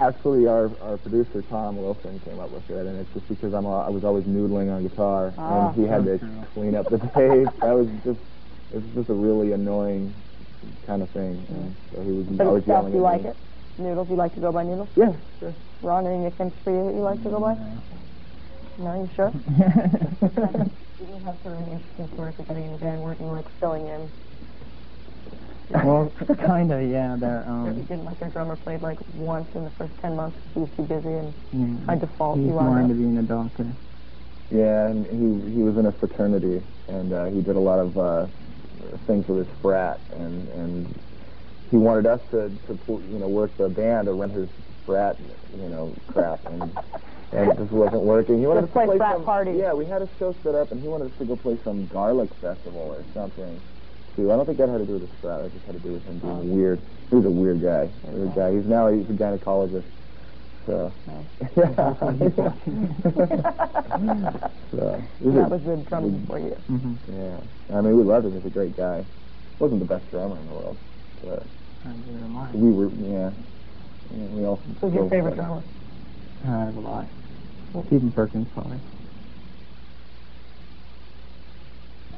Actually, our producer Tom Wilson came up with it, and it's just because I was always noodling on guitar, and he had to clean up the tape. It was just a really annoying kind of thing. And so he was always yelling at me. Do you like it? Noodles? You like to go by Noodles? Yeah, sure. Ron, any nicknames for you that you like to go by? No, you sure? You have sort of an interesting story for getting in the band, working like filling in. Well, kind of, yeah. You didn't like your drummer played like once in the first 10 months. He was too busy, and by default, he's you more into up. being a doctor. Yeah, and he was in a fraternity, and he did a lot of things with his frat, and he wanted us to work the band around his frat, crap, and it just wasn't working. He wanted us to play frat some parties. Yeah, we had a show set up, and he wanted us to go play some garlic festival or something. Too. I don't think that had to do with his frat. It just had to do with him being weird. He was a weird guy. He's a gynecologist. So. That was the drumming for you. Mm-hmm. Yeah. I mean, we loved him. He's a great guy. Wasn't the best drummer in the world, but we were. Yeah. We all. Who's your favorite drummer? I have a lot. Stephen Perkins, probably.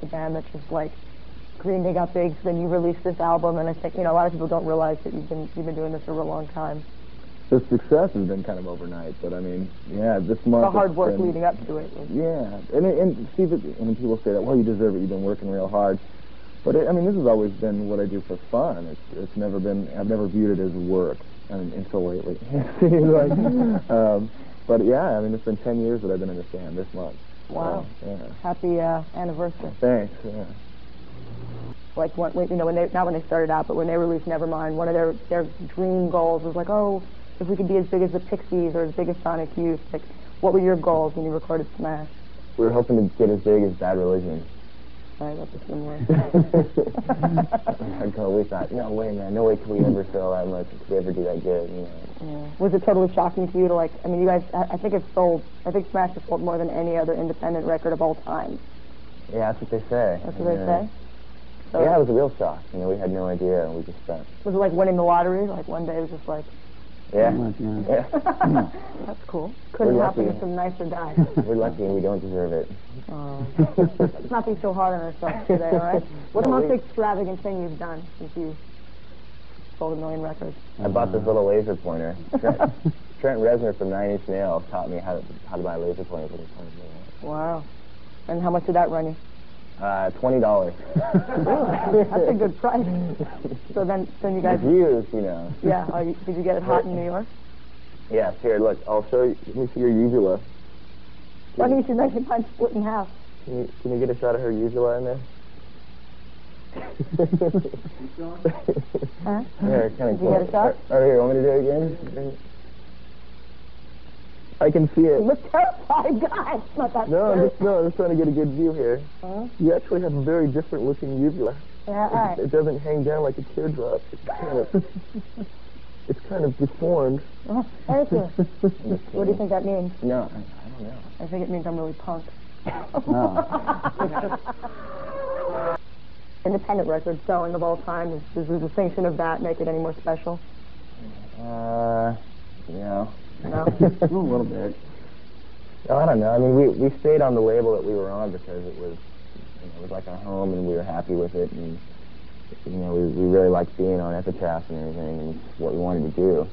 The band that's just like Green Day got big, so then you released this album, and I think a lot of people don't realize that you've been doing this for a long time. The success has been kind of overnight, but I mean, yeah, this month. The hard work leading up to it. Yeah, and Steve, and people say that, well, you deserve it. You've been working real hard, but I mean, this has always been what I do for fun. It's never been. I've never viewed it as work, until lately. But yeah, I mean, it's been 10 years that I've been in this band this month. Wow. Yeah. Happy anniversary. Thanks. Yeah. Like when they started out, but when they released Nevermind, one of their dream goals was like, oh, if we could be as big as the Pixies or as big as Sonic Youth. Like, what were your goals when you recorded Smash? We were hoping to get as big as Bad Religion. Right, that's a similar. We thought, no way, man, no way could we ever sell that much. Could we ever do that good? Yeah. Was it totally shocking to you to you guys? I think Smash has sold more than any other independent record of all time. Yeah, that's what they say. That's what they say. So yeah, it was a real shock. We had no idea. We just thought. Was it like winning the lottery? Like one day it was just like. Yeah. Yeah. That's cool. Couldn't happen to some nicer guys. We're lucky and we don't deserve it. Let's not be so hard on ourselves today, all right? What's the most extravagant thing you've done since you sold 1 million records? I bought this little laser pointer. Trent Reznor from 9 Inch Nails taught me how to buy a laser pointer for this $100 million. Wow. And how much did that run you? $20. That's a good price. So then you guys... It's used, Yeah. Did you get it hot in New York? Yes. Here, look. I'll show you. Let me see your uvula. Why don't you mention mine split in half? Can you get a shot of her uvula in there? Huh? Yeah, kind of. Did you get a shot? Here, want me to do it again? I can see it. You look terrified, guys. Not that I'm just trying to get a good view here. Huh? You actually have a very different looking uvula. Yeah, all right. It doesn't hang down like a teardrop. It's kind of deformed. Oh, thank you. What do you think that means? No, I don't know. I think it means I'm really punk. Independent records selling of all time. Does the distinction of that make it any more special? No. No? A little bit. No, I don't know. I mean, we stayed on the label that we were on because it was, it was like our home, and we were happy with it, and we really liked being on Epitaph and everything, and it's what we wanted to do.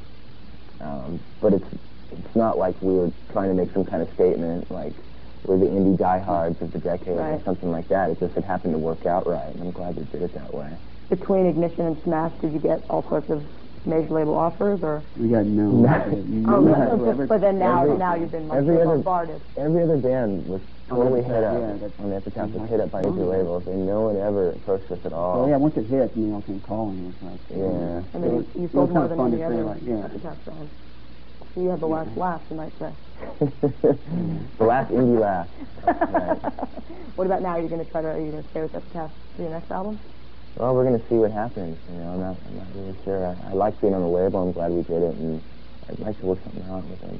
But it's not like we were trying to make some kind of statement, like we're the indie diehards of the decade or something like that. It just had happened to work out right, and I'm glad we did it that way. Between Ignition and Smash, did you get all sorts of major label offers, or? We got no. But then now you've been much more bombarded. Every other band was totally hit up. On Epitaph was hit up by major labels, and no one ever approached us at all. Well, yeah, once it hit, all came calling. It was like, yeah. And then you sold more than any other yeah. Epitaph band. So you had the last laugh, you might say. The last indie laugh. Right. What about now? Are you going to stay with Epitaph for your next album? Well, we're going to see what happens. I'm not really sure. I like being on the label. I'm glad we did it, and I'd like to work something out with them.